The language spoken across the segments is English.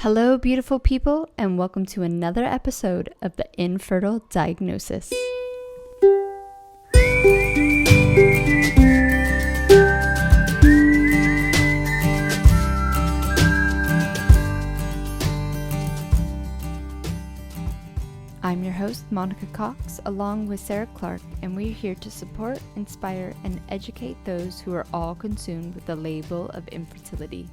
Hello, beautiful people, and welcome to another episode of the Infertile Diagnosis. I'm your host, Monica Cox, along with Sarah Clark, and we're here to support, inspire, and educate those who are all consumed with the label of infertility.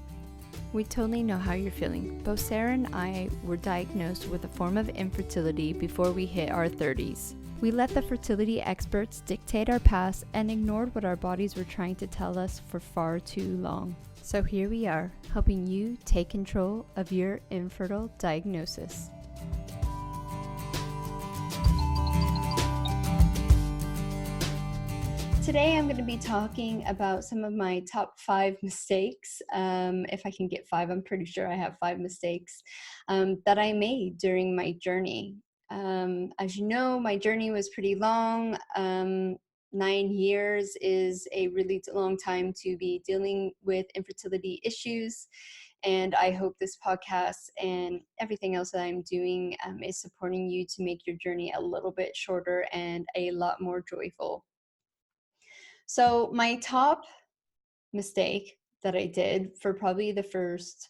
We totally know how you're feeling. Both Sarah and I were diagnosed with a form of infertility before we hit our 30s. We let the fertility experts dictate our past and ignored what our bodies were trying to tell us for far too long. So here we are, helping you take control of your infertile diagnosis. Today I'm going to be talking about some of my top 5 mistakes. If I can get 5, I'm pretty sure I have 5 mistakes that I made during my journey. As you know, my journey was pretty long. 9 years is a really long time to be dealing with infertility issues. And I hope this podcast and everything else that I'm doing is supporting you to make your journey a little bit shorter and a lot more joyful. So my top mistake that I did for probably the first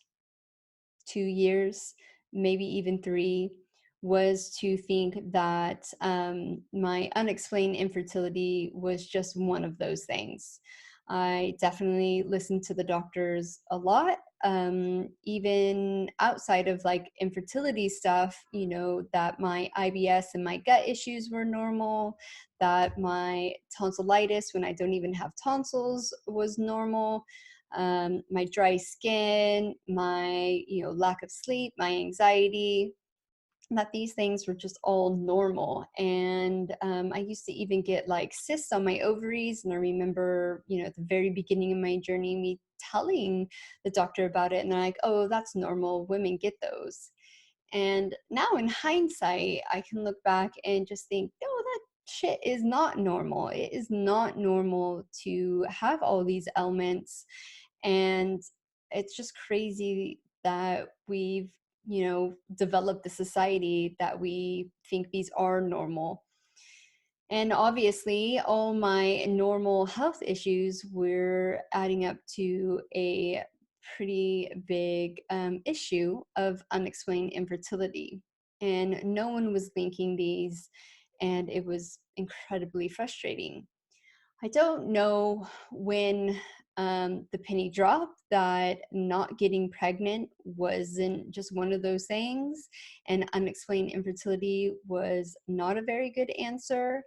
2 years, maybe even 3, was to think that my unexplained infertility was just one of those things. I definitely listened to the doctors a lot, even outside of like infertility stuff, that my IBS and my gut issues were normal, that my tonsillitis when I don't even have tonsils was normal, my dry skin, my lack of sleep, my anxiety, that these things were just all normal. And I used to even get like cysts on my ovaries. And I remember, at the very beginning of my journey, me telling the doctor about it. And they're like, oh, that's normal. Women get those. And now in hindsight, I can look back and just think, oh, that shit is not normal. It is not normal to have all these ailments. And it's just crazy that we've developed the society that we think these are normal. And obviously, all my normal health issues were adding up to a pretty big issue of unexplained infertility. And no one was linking these, and it was incredibly frustrating. I don't know when the penny dropped that not getting pregnant wasn't just one of those things, and unexplained infertility was not a very good answer.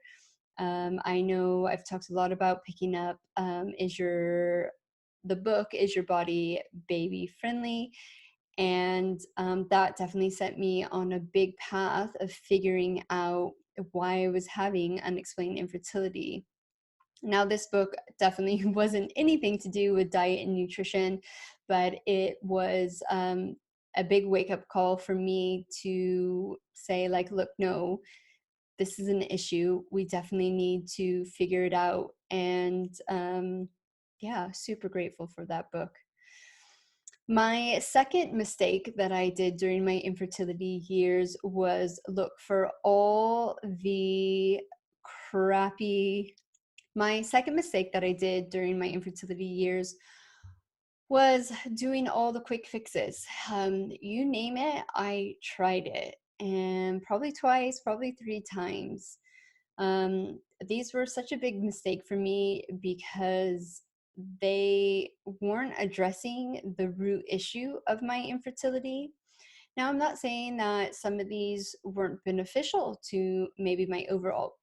I know I've talked a lot about picking up the book Is Your Body Baby Friendly? And that definitely set me on a big path of figuring out why I was having unexplained infertility. Now, this book definitely wasn't anything to do with diet and nutrition, but it was a big wake-up call for me to say, like, look, no, this is an issue. We definitely need to figure it out. And yeah, super grateful for that book. My second mistake that I did during my infertility years was look for all the crappy. My second mistake that I did during my infertility years was doing all the quick fixes. You name it, I tried it, and probably twice, probably 3 times. These were such a big mistake for me because they weren't addressing the root issue of my infertility. Now, I'm not saying that some of these weren't beneficial to maybe my overall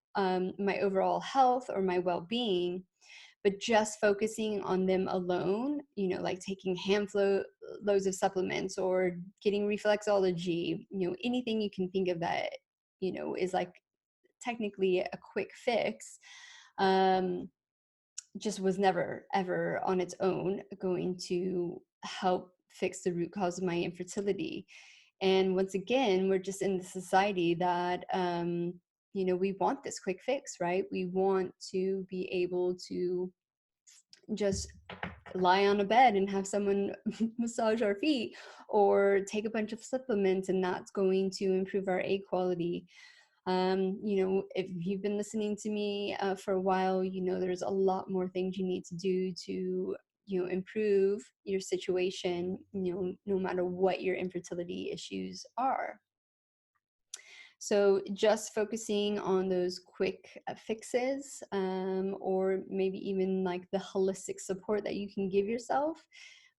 health or my well-being, but just focusing on them alone, like taking loads of supplements or getting reflexology, anything you can think of that, is like technically a quick fix, just was never ever on its own going to help fix the root cause of my infertility. And once again, we're just in the society that we want this quick fix, right? We want to be able to just lie on a bed and have someone massage our feet, or take a bunch of supplements and that's going to improve our egg quality. If you've been listening to me for a while, there's a lot more things you need to do to, improve your situation, no matter what your infertility issues are. So just focusing on those quick fixes, or maybe even like the holistic support that you can give yourself,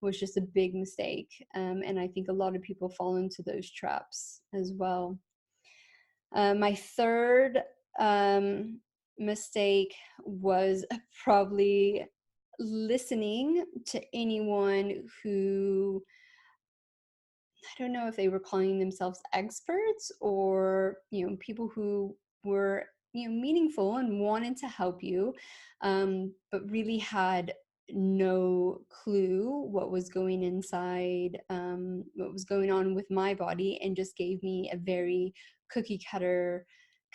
was just a big mistake. And I think a lot of people fall into those traps as well. My third mistake was probably listening to anyone who, I don't know if they were calling themselves experts, or people who were meaningful and wanted to help you, but really had no clue what was going inside, what was going on with my body, and just gave me a very cookie cutter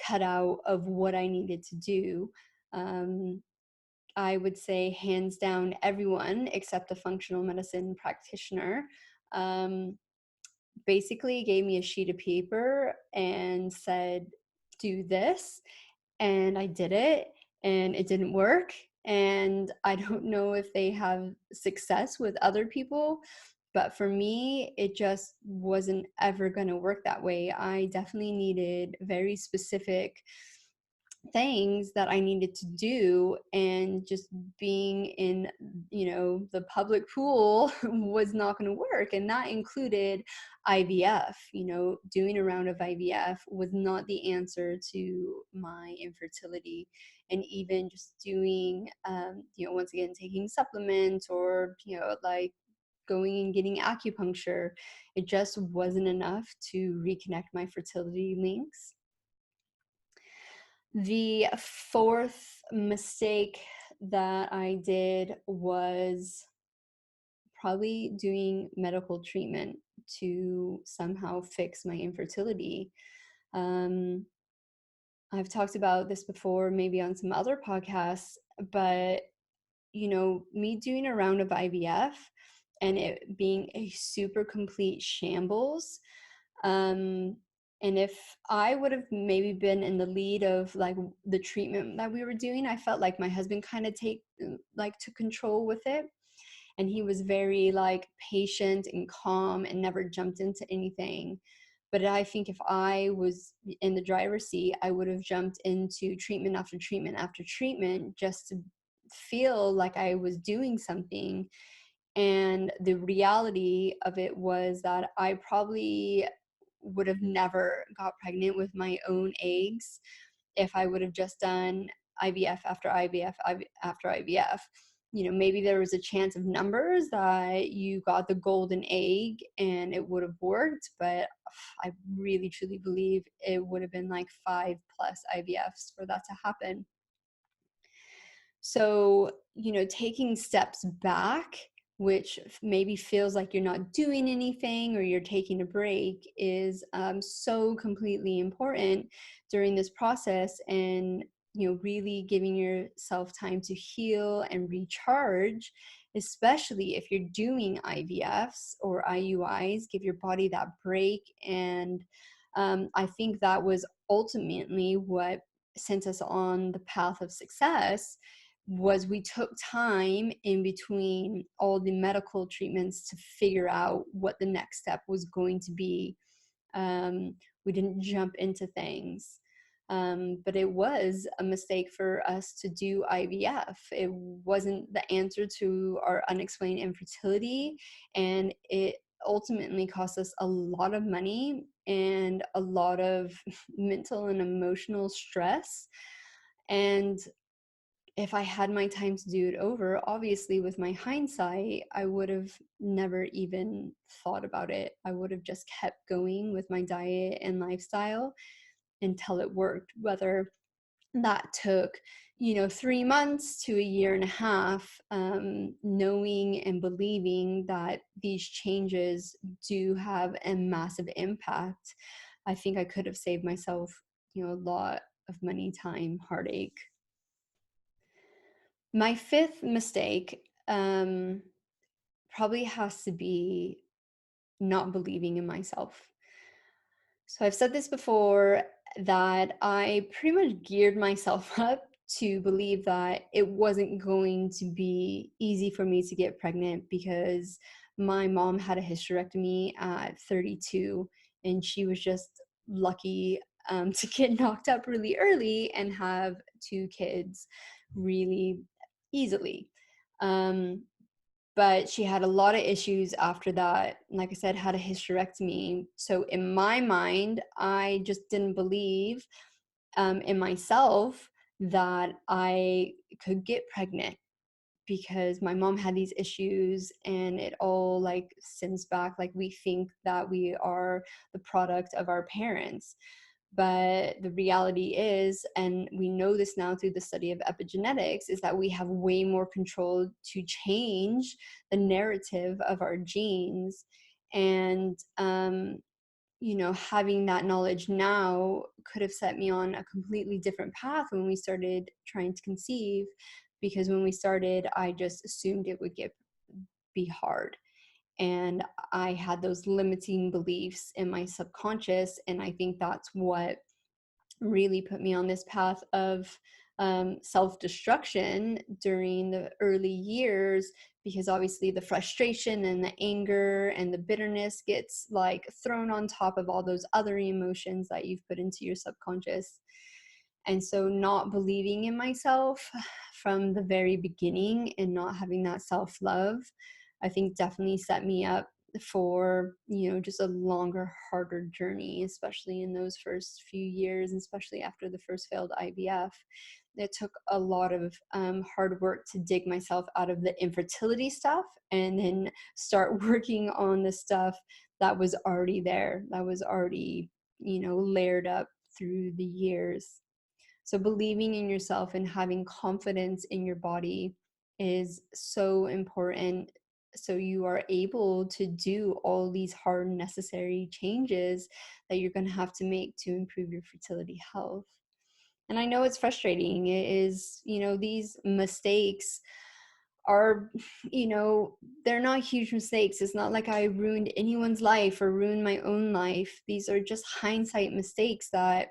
cutout of what I needed to do. I would say hands down, everyone except a functional medicine practitioner basically gave me a sheet of paper and said, do this. And I did it, and it didn't work. And I don't know if they have success with other people, but for me, it just wasn't ever going to work that way. I definitely needed very specific things that I needed to do, and just being in, the public pool was not going to work. And that included IVF. Doing a round of IVF was not the answer to my infertility. And even just doing, once again, taking supplements, or, like going and getting acupuncture, it just wasn't enough to reconnect my fertility links. The fourth mistake that I did was probably doing medical treatment to somehow fix my infertility. Um, I've talked about this before, maybe on some other podcasts, but me doing a round of IVF and it being a super complete shambles. And if I would have maybe been in the lead of like the treatment that we were doing, I felt like my husband kind of took control with it. And he was very like patient and calm and never jumped into anything. But I think if I was in the driver's seat, I would have jumped into treatment after treatment after treatment just to feel like I was doing something. And the reality of it was that I probably would have never got pregnant with my own eggs if I would have just done IVF after IVF after IVF. Maybe there was a chance of numbers that you got the golden egg and it would have worked, but I really truly believe it would have been like 5+ IVFs for that to happen. So, taking steps back, which maybe feels like you're not doing anything or you're taking a break, is so completely important during this process. And, really giving yourself time to heal and recharge, especially if you're doing IVFs or IUIs, give your body that break. And I think that was ultimately what sent us on the path of success, was we took time in between all the medical treatments to figure out what the next step was going to be. We didn't jump into things. But it was a mistake for us to do IVF. It wasn't the answer to our unexplained infertility, and it ultimately cost us a lot of money and a lot of mental and emotional stress. And if I had my time to do it over, obviously with my hindsight, I would have never even thought about it. I would have just kept going with my diet and lifestyle until it worked, whether that took 3 months to a year and a half, knowing and believing that these changes do have a massive impact. I think I could have saved myself a lot of money, time, heartache. My fifth mistake probably has to be not believing in myself. So I've said this before, that I pretty much geared myself up to believe that it wasn't going to be easy for me to get pregnant because my mom had a hysterectomy at 32, and she was just lucky to get knocked up really early and have two kids really easily. Um, but she had a lot of issues after that. Like I said, had a hysterectomy. So in my mind, I just didn't believe in myself that I could get pregnant because my mom had these issues, and it all like stems back, like we think that we are the product of our parents. But the reality is, and we know this now through the study of epigenetics, is that we have way more control to change the narrative of our genes. And having that knowledge now could have set me on a completely different path when we started trying to conceive, because when we started, I just assumed it would be hard. And I had those limiting beliefs in my subconscious. And I think that's what really put me on this path of self-destruction during the early years, because obviously the frustration and the anger and the bitterness gets like thrown on top of all those other emotions that you've put into your subconscious. And so not believing in myself from the very beginning and not having that self-love, I think definitely set me up for, just a longer, harder journey, especially in those first few years, and especially after the first failed IVF. It took a lot of hard work to dig myself out of the infertility stuff and then start working on the stuff that was already there, that was already, layered up through the years. So believing in yourself and having confidence in your body is so important, so you are able to do all these hard necessary changes that you're going to have to make to improve your fertility health. And I know it's frustrating. It is, these mistakes are, they're not huge mistakes. It's not like I ruined anyone's life or ruined my own life. These are just hindsight mistakes that,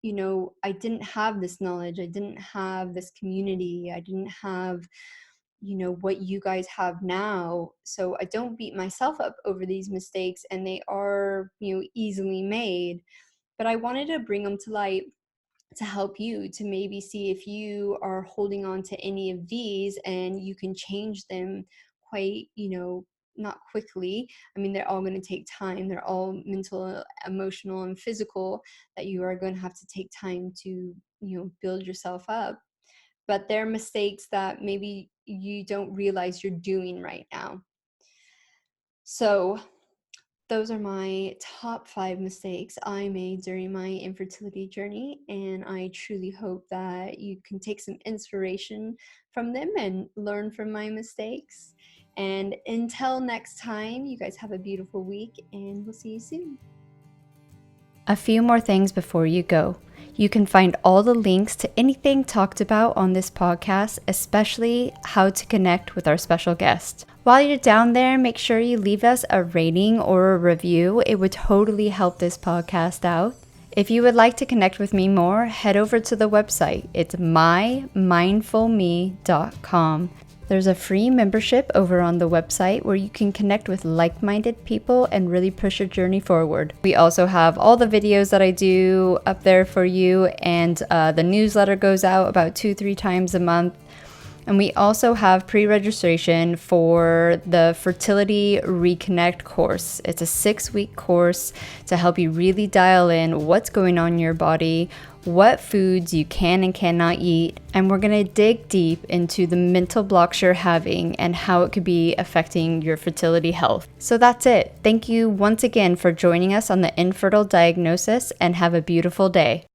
I didn't have this knowledge. I didn't have this community. I didn't have, what you guys have now. So I don't beat myself up over these mistakes, and they are, easily made. But I wanted to bring them to light to help you to maybe see if you are holding on to any of these, and you can change them quite, not quickly. I mean, they're all going to take time. They're all mental, emotional, and physical, that you are going to have to take time to, build yourself up. But they're mistakes that maybe you don't realize you're doing right now. So those are my top 5 mistakes I made during my infertility journey, and I truly hope that you can take some inspiration from them and learn from my mistakes. And until next time, you guys have a beautiful week, and we'll see you soon. A few more things before you go. You can find all the links to anything talked about on this podcast, especially how to connect with our special guest. While you're down there, make sure you leave us a rating or a review. It would totally help this podcast out. If you would like to connect with me more, head over to the website. It's mymindfulme.com. There's a free membership over on the website where you can connect with like-minded people and really push your journey forward. We also have all the videos that I do up there for you, and the newsletter goes out about 2-3 times a month. And we also have pre-registration for the Fertility Reconnect course. It's a 6-week course to help you really dial in what's going on in your body, what foods you can and cannot eat, and we're going to dig deep into the mental blocks you're having and how it could be affecting your fertility health. So that's it. Thank you once again for joining us on the Infertile Diagnosis, and have a beautiful day.